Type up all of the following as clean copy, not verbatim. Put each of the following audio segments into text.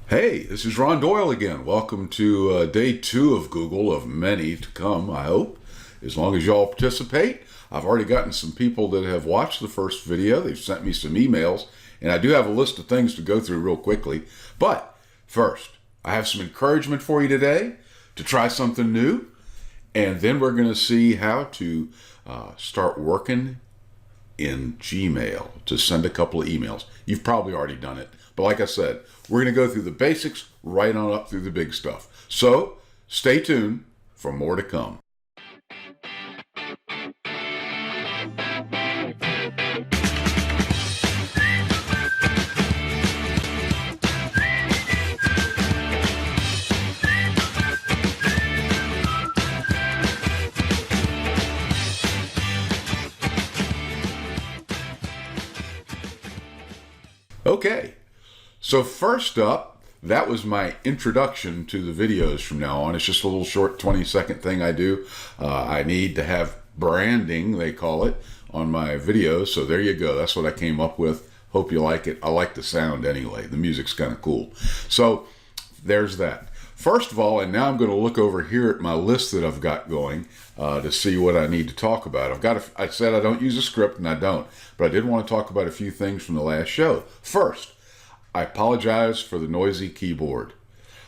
Hey, this is Ron Doyle again. Welcome to day 2 of Google, of many to come, I hope, as long as y'all participate. I've already gotten some people that have watched the first video. They've sent me some emails, and I do have a list of things to go through real quickly. But first, I have some encouragement for you today to try something new, and then we're going to see how to start working in Gmail to send a couple of emails. You've probably already done it. But like I said, we're going to go through the basics right on up through the big stuff. So stay tuned for more to come. Okay. So first up, that was my introduction to the videos from now on. It's just a little short 20-second thing I do. I need to have branding, they call it, on my videos. So there you go. That's what I came up with. Hope you like it. I like the sound anyway. The music's kind of cool. So there's that. First of all, and now I'm going to look over here at my list that I've got going to see what I need to talk about. I said I don't use a script, and I don't. But I did want to talk about a few things from the last show. First, I apologize for the noisy keyboard.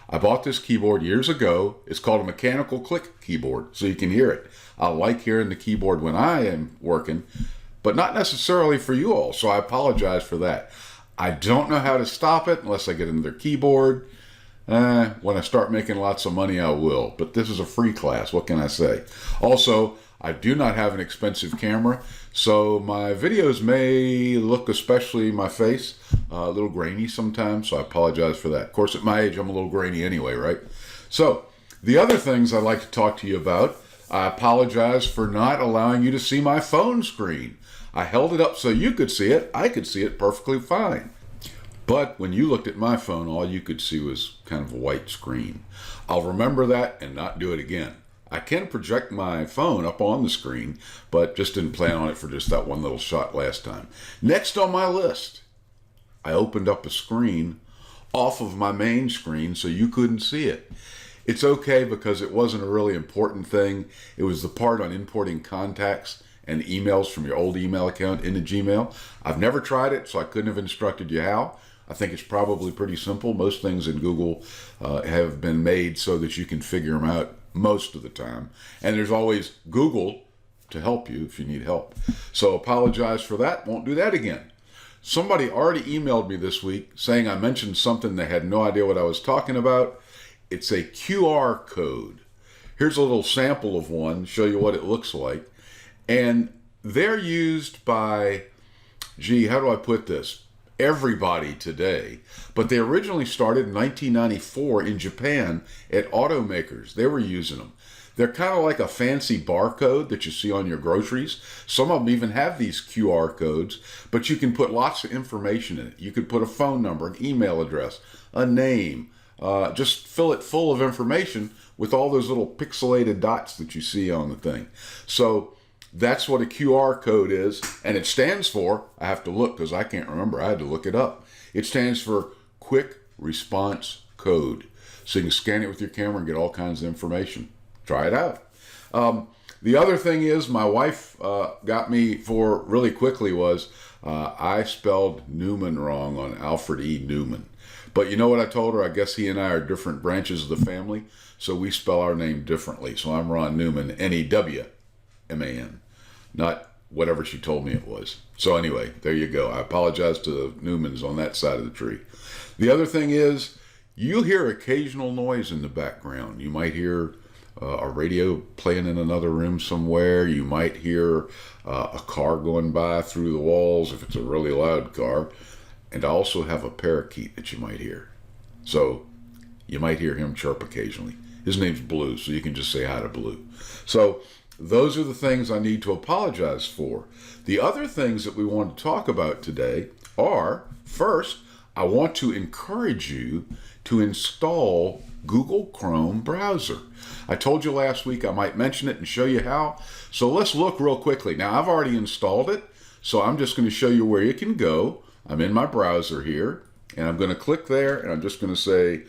I bought this keyboard years ago. It's called a mechanical click keyboard, so you can hear it. I like hearing the keyboard when I am working, but not necessarily for you all, so I apologize for that. I don't know how to stop it unless I get another keyboard. When I start making lots of money, I will, but this is a free class. What can I say? Also, I do not have an expensive camera, so my videos may look, especially my face, a little grainy sometimes, so I apologize for that. Of course, at my age, I'm a little grainy anyway, right? So, the other things I'd like to talk to you about, I apologize for not allowing you to see my phone screen. I held it up so you could see it. I could see it perfectly fine. But when you looked at my phone, all you could see was kind of a white screen. I'll remember that and not do it again. I can project my phone up on the screen, but just didn't plan on it for just that one little shot last time. Next on my list, I opened up a screen off of my main screen so you couldn't see it. It's okay because it wasn't a really important thing. It was the part on importing contacts and emails from your old email account into Gmail. I've never tried it, so I couldn't have instructed you how. I think it's probably pretty simple. Most things in Google have been made so that you can figure them out most of the time. And there's always Google to help you if you need help. So apologize for that. Won't do that again. Somebody already emailed me this week saying I mentioned something they had no idea what I was talking about. It's a QR code. Here's a little sample of one, show you what it looks like. And they're used by, how do I put this? Everybody today, but they originally started in 1994 in Japan at automakers. They were using them. They're kind of like a fancy barcode that you see on your groceries. Some of them even have these QR codes, but you can put lots of information in it. You could put a phone number, an email address, a name, just fill it full of information with all those little pixelated dots that you see on the thing. So that's what a QR code is, and it stands for, I have to look because I can't remember, I had to look it up. It stands for Quick Response Code. So you can scan it with your camera and get all kinds of information. Try it out. The other thing is my wife got me for really quickly was I spelled Newman wrong on Alfred E. Newman. But you know what I told her? I guess he and I are different branches of the family, so we spell our name differently. So I'm Ron Newman, N-E-W-M-A-N. Not whatever she told me it was. So anyway, there you go. I apologize to the Newmans on that side of the tree. The other thing is, you'll hear occasional noise in the background. You might hear a radio playing in another room somewhere. You might hear a car going by through the walls if it's a really loud car. And I also have a parakeet that you might hear. So you might hear him chirp occasionally. His name's Blue, so you can just say hi to Blue. So those are the things I need to apologize for. The other things that we want to talk about today are, first, I want to encourage you to install Google Chrome browser. I told you last week I might mention it and show you how. So let's look real quickly. Now, I've already installed it, so I'm just going to show you where you can go. I'm in my browser here, And I'm going to click there, and I'm just going to say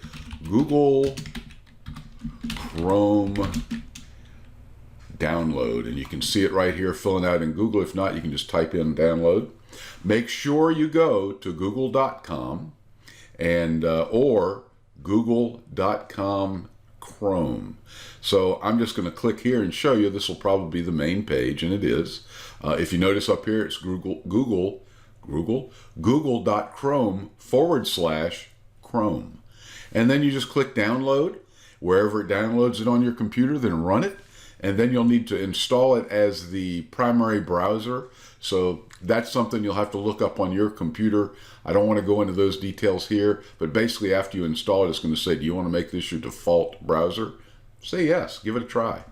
Google Chrome download. And you can see it right here filling out in Google. If not, you can just type in download. Make sure you go to google.com and or google.com Chrome. So I'm just going to click here and show you. This will probably be the main page, and it is. If you notice up here, it's google.chrome/Chrome. And then you just click download. Wherever it downloads it on your computer, then run it. And then you'll need to install it as the primary browser. So that's something you'll have to look up on your computer. I don't want to go into those details here, but basically after you install it, it's going to say, do you want to make this your default browser? Say yes, give it a try.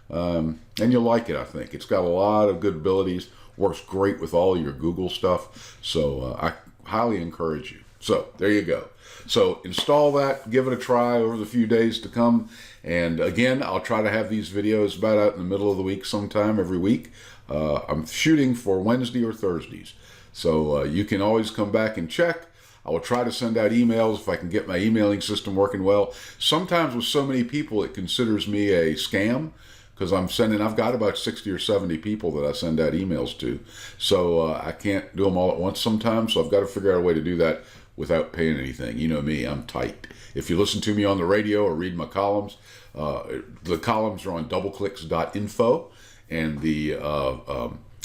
And you'll like it, I think. It's got a lot of good abilities, works great with all your Google stuff. So I highly encourage you. So there you go. So install that, give it a try over the few days to come. And again, I'll try to have these videos about out in the middle of the week sometime every week. I'm shooting for Wednesday or Thursdays. So you can always come back and check. I will try to send out emails if I can get my emailing system working well. Sometimes with so many people, it considers me a scam because I've got about 60 or 70 people that I send out emails to. So I can't do them all at once sometimes. So I've got to figure out a way to do that without paying anything. You know me, I'm tight. If you listen to me on the radio or read my columns, the columns are on doubleclicks.info, and the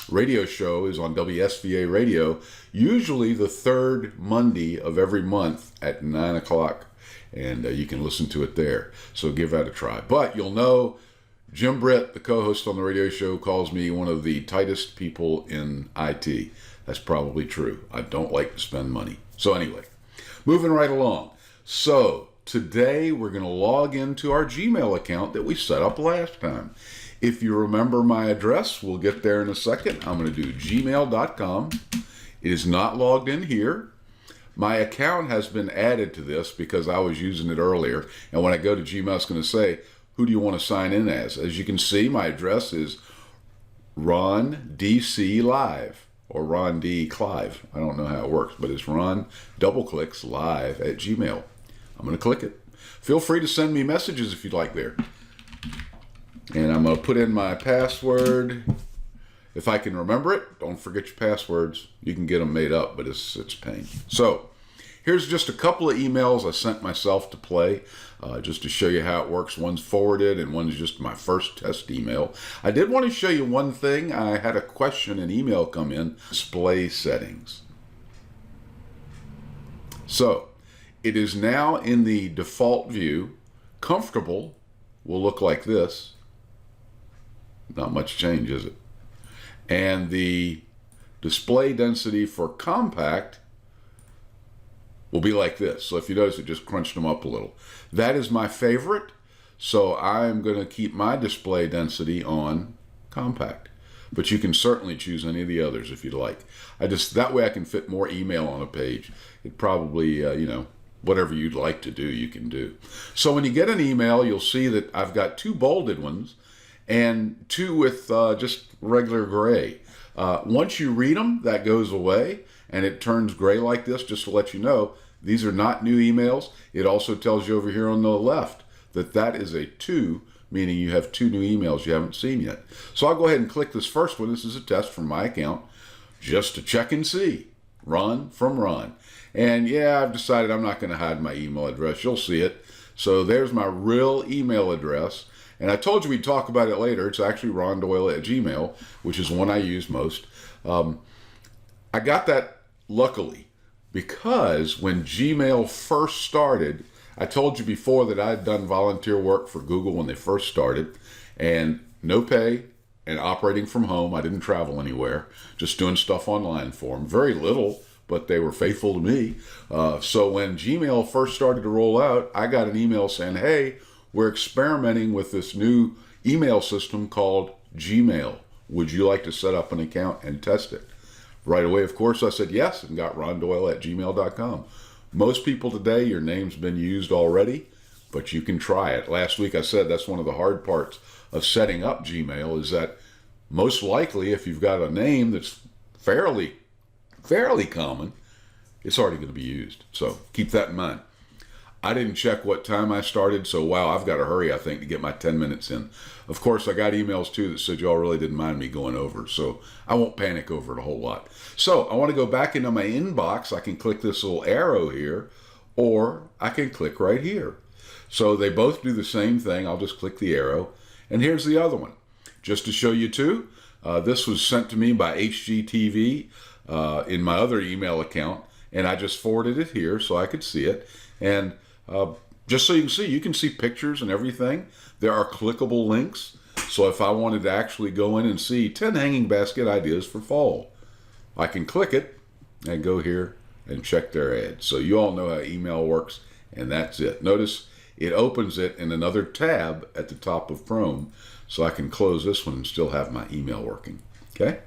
radio show is on WSVA Radio, usually the third Monday of every month at 9 o'clock, and you can listen to it there. So give that a try. But you'll know Jim Britt, the co-host on the radio show, calls me one of the tightest people in IT. That's probably true. I don't like to spend money. So anyway, moving right along. So today we're going to log into our Gmail account that we set up last time. If you remember my address, we'll get there in a second. I'm going to do gmail.com. It is not logged in here. My account has been added to this because I was using it earlier. And when I go to Gmail, it's going to say, who do you want to sign in as? As you can see, my address is Ron DC Live. Or Ron D. Clive. I don't know how it works, but it's Ron DoubleClicks Live at Gmail. I'm going to click it. Feel free to send me messages if you'd like there. And I'm going to put in my password. If I can remember it, don't forget your passwords. You can get them made up, but it's a pain. So here's just a couple of emails I sent myself to play, just to show you how it works. One's forwarded and one's just my first test email. I did want to show you one thing. I had a question, an email come in, display settings. So it is now in the default view. Comfortable will look like this. Not much change, is it? And the display density for compact will be like this. So if you notice, it just crunched them up a little. That is my favorite. So I'm going to keep my display density on compact. But you can certainly choose any of the others if you'd like. That way I can fit more email on a page. It probably, whatever you'd like to do, you can do. So when you get an email, you'll see that I've got two bolded ones and two with just regular gray. Once you read them, that goes away and it turns gray like this, just to let you know, these are not new emails. It also tells you over here on the left that that is a 2, meaning you have 2 new emails you haven't seen yet. So I'll go ahead and click this first one. This is a test from my account, just to check and see. Ron from Ron. And yeah, I've decided I'm not going to hide my email address. You'll see it. So there's my real email address. And I told you we'd talk about it later. It's actually Ron Doyle at Gmail, which is one I use most. I got that luckily because when Gmail first started, I told you before that I had done volunteer work for Google when they first started, and no pay and operating from home. I didn't travel anywhere, just doing stuff online for them. Very little, but they were faithful to me. So when Gmail first started to roll out, I got an email saying, hey, we're experimenting with this new email system called Gmail. Would you like to set up an account and test it? Right away, of course, I said yes and got rondoyle@gmail.com. Most people today, your name's been used already, but you can try it. Last week I said that's one of the hard parts of setting up Gmail is that most likely if you've got a name that's fairly common, it's already going to be used. So keep that in mind. I didn't check what time I started, so wow, I've got to hurry, I think, to get my 10 minutes in. Of course, I got emails too that said y'all really didn't mind me going over, so I won't panic over it a whole lot. So I want to go back into my inbox. I can click this little arrow here, or I can click right here. So they both do the same thing. I'll just click the arrow. And here's the other one. Just to show you too, this was sent to me by HGTV in my other email account, and I just forwarded it here so I could see it. And just so you can see pictures and everything. There are clickable links. So if I wanted to actually go in and see 10 hanging basket ideas for fall, I can click it and go here and check their ads. So you all know how email works, and that's it. Notice it opens it in another tab at the top of Chrome, so I can close this one and still have my email working. Okay,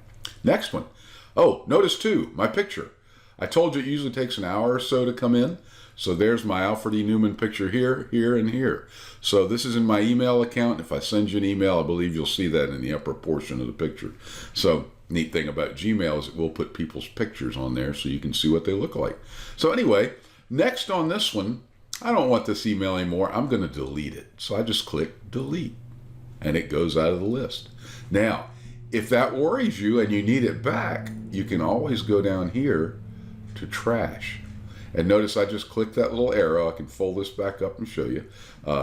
next one. Oh, notice too, my picture. I told you it usually takes an hour or so to come in. So there's my Alfred E. Newman picture here, here, and here. So this is in my email account. If I send you an email, I believe you'll see that in the upper portion of the picture. So neat thing about Gmail is it will put people's pictures on there so you can see what they look like. So anyway, next on this one, I don't want this email anymore. I'm going to delete it. So I just click delete, and it goes out of the list. Now, if that worries you and you need it back, you can always go down here to trash. And notice I just clicked that little arrow. I can fold this back up and show you.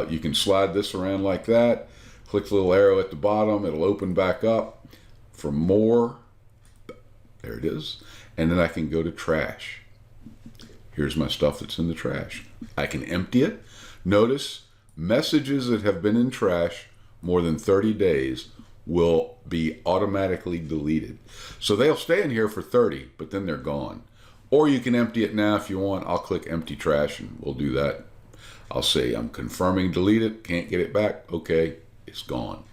You can slide this around like that. Click the little arrow at the bottom. It'll open back up for more. There it is. And then I can go to trash. Here's my stuff that's in the trash. I can empty it. Notice messages that have been in trash more than 30 days will be automatically deleted. So they'll stay in here for 30, but then they're gone. Or you can empty it now if you want. I'll click empty trash and we'll do that. I'll say I'm confirming delete it, can't get it back. Okay, it's gone.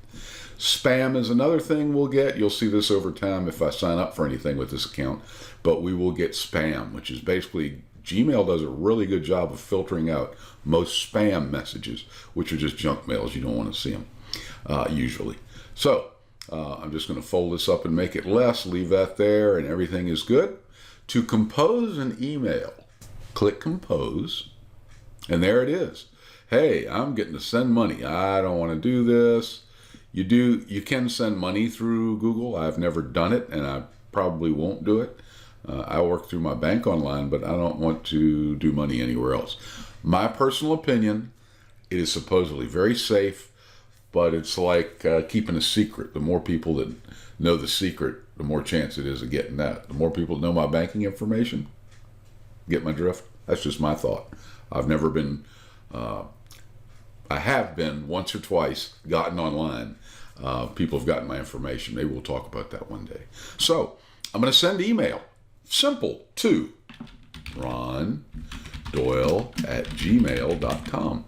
Spam is another thing we'll get. You'll see this over time if I sign up for anything with this account. But we will get spam, which is basically Gmail does a really good job of filtering out most spam messages, which are just junk mails. You don't want to see them usually. So I'm just going to fold this up and make it less, leave that there, and everything is good. To compose an email, click compose, and there it is. Hey, I'm getting to send money. I don't want to do this. You can send money through Google. I've never done it, and I probably won't do it. I work through my bank online, but I don't want to do money anywhere else. My personal opinion, it is supposedly very safe, but it's like keeping a secret. The more people that know the secret, the more chance it is of getting that. The more people know my banking information, get my drift? That's just my thought. I've never been, I have been once or twice gotten online. People have gotten my information. Maybe we'll talk about that one day. So I'm going to send email. Simple to rondoyle@gmail.com.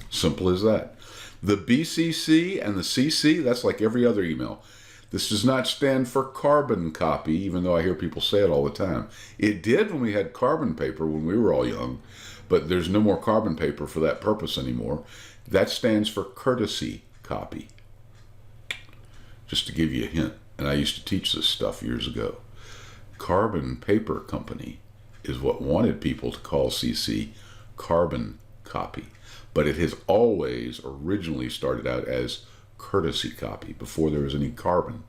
Simple as that. The BCC and the CC, that's like every other email. This does not stand for carbon copy, even though I hear people say it all the time. It did when we had carbon paper when we were all young, but there's no more carbon paper for that purpose anymore. That stands for courtesy copy. Just to give you a hint, and I used to teach this stuff years ago. Carbon Paper Company is what wanted people to call CC carbon copy, but it has always originally started out as courtesy copy before there was any carbon.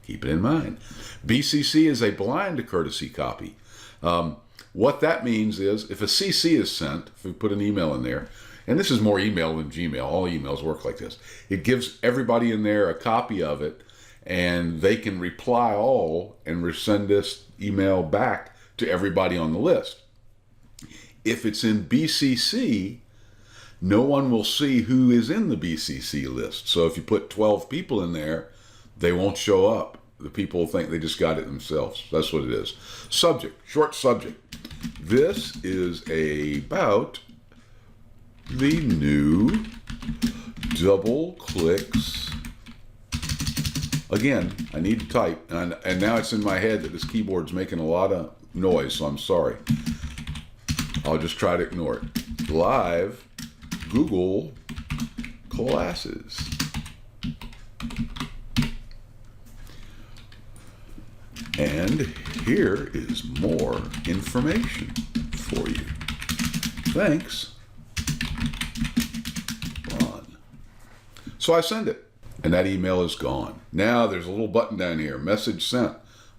Keep it in mind. BCC is a blind courtesy copy. What that means is if a CC is sent, if we put an email in there, and this is more email than Gmail, all emails work like this. It gives everybody in there a copy of it, and they can reply all and send this email back to everybody on the list. If it's in BCC, no one will see who is in the BCC list. So if you put 12 people in there, they won't show up. The people will think they just got it themselves. That's what it is. Subject, short subject. This is about the new double clicks. Again, I need to type, and now it's in my head that this keyboard's making a lot of noise, so I'm sorry. I'll just try to ignore it. Live Google classes. And here is more information. for you. Thanks, Ron. So I send it, and that email is gone. Now there's a little button down here, message sent,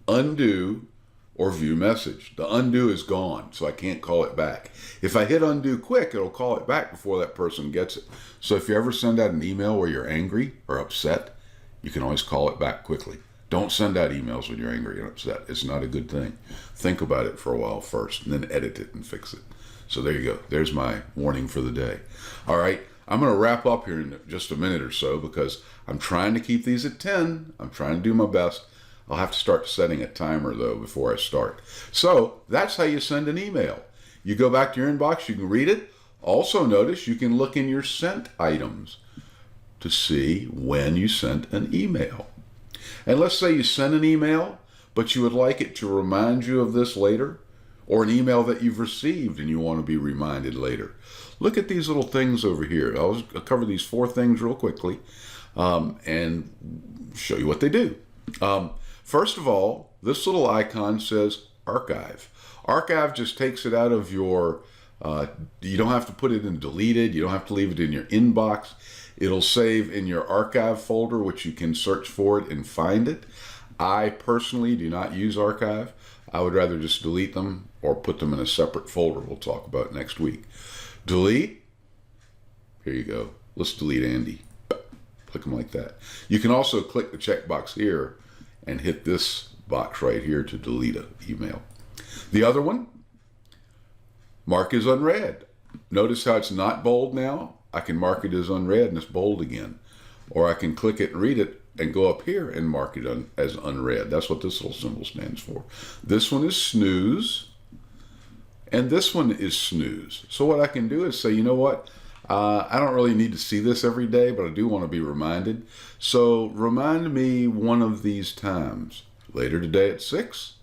undo or view message. The undo is gone, so I can't call it back. If I hit undo quick, it'll call it back before that person gets it. So if you ever send out an email where you're angry or upset, you can always call it back quickly. Don't send out emails when you're angry and upset. It's not a good thing. Think about it for a while first, and then edit it and fix it. So there you go. There's my warning for the day. All right, I'm going to wrap up here in just a minute or so because I'm trying to keep these at 10. I'm trying to do my best. I'll have to start setting a timer, though, before I start. So that's how you send an email. You go back to your inbox, you can read it. Also notice you can look in your sent items to see when you sent an email. And let's say you send an email, but you would like it to remind you of this later, or an email that you've received and you want to be reminded later. Look at these little things over here. I'll cover these 4 things real quickly and show you what they do. First of all, this little icon says archive. Archive just takes it out of your, you don't have to put it in deleted, you don't have to leave it in your inbox. It'll save in your archive folder, which you can search for it and find it. I personally do not use archive. I would rather just delete them or put them in a separate folder we'll talk about next week. Delete, here you go. Let's delete Andy. Click them like that. You can also click the checkbox here and hit this box right here to delete an email. The other one, mark as unread. Notice how it's not bold now? I can mark it as unread and it's bold again. Or I can click it and read it and go up here and mark it as unread. That's what this little symbol stands for. This one is snooze, and this one is snooze. So what I can do is say, you know what? I don't really need to see this every day, but I do want to be reminded. So remind me one of these times. Later today at 6,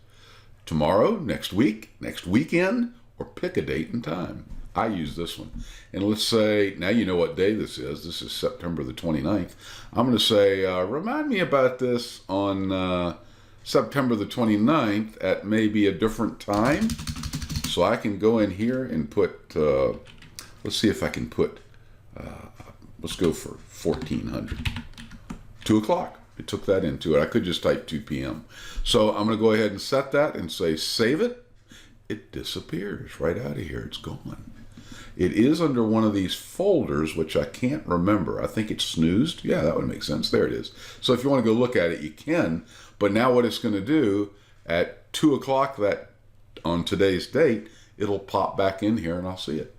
tomorrow, next week, next weekend, or pick a date and time. I use this one. And let's say, now you know what day this is. This is September the 29th. I'm going to say, remind me about this on September the 29th at maybe a different time. So I can go in here and put, let's see if I can put, let's go for 1400. 2 o'clock. It took that into it. I could just type 2 p.m. So I'm going to go ahead and set that and say save it. It disappears right out of here. It's gone. It is under one of these folders, which I can't remember. I think it's snoozed. Yeah, that would make sense. There it is. So if you want to go look at it, you can. But now what it's going to do at 2 o'clock on today's date, it'll pop back in here and I'll see it.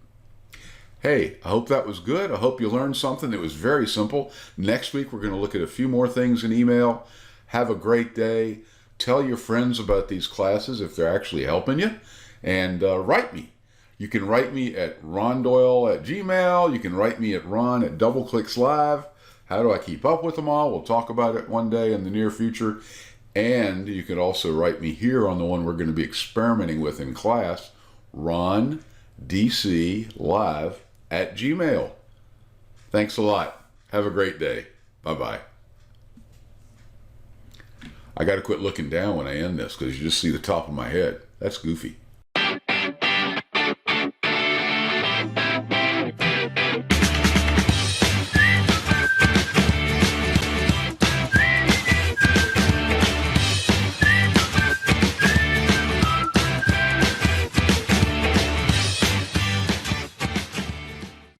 Hey, I hope that was good. I hope you learned something. It was very simple. Next week, we're going to look at a few more things in email. Have a great day. Tell your friends about these classes if they're actually helping you. And write me. You can write me at rondoyle@gmail. You can write me at ron@doubleclickslive. How do I keep up with them all? We'll talk about it one day in the near future. And you can also write me here on the one we're going to be experimenting with in class, rondclive@gmail. Thanks a lot. Have a great day. Bye-bye. I got to quit looking down when I end this because you just see the top of my head. That's goofy.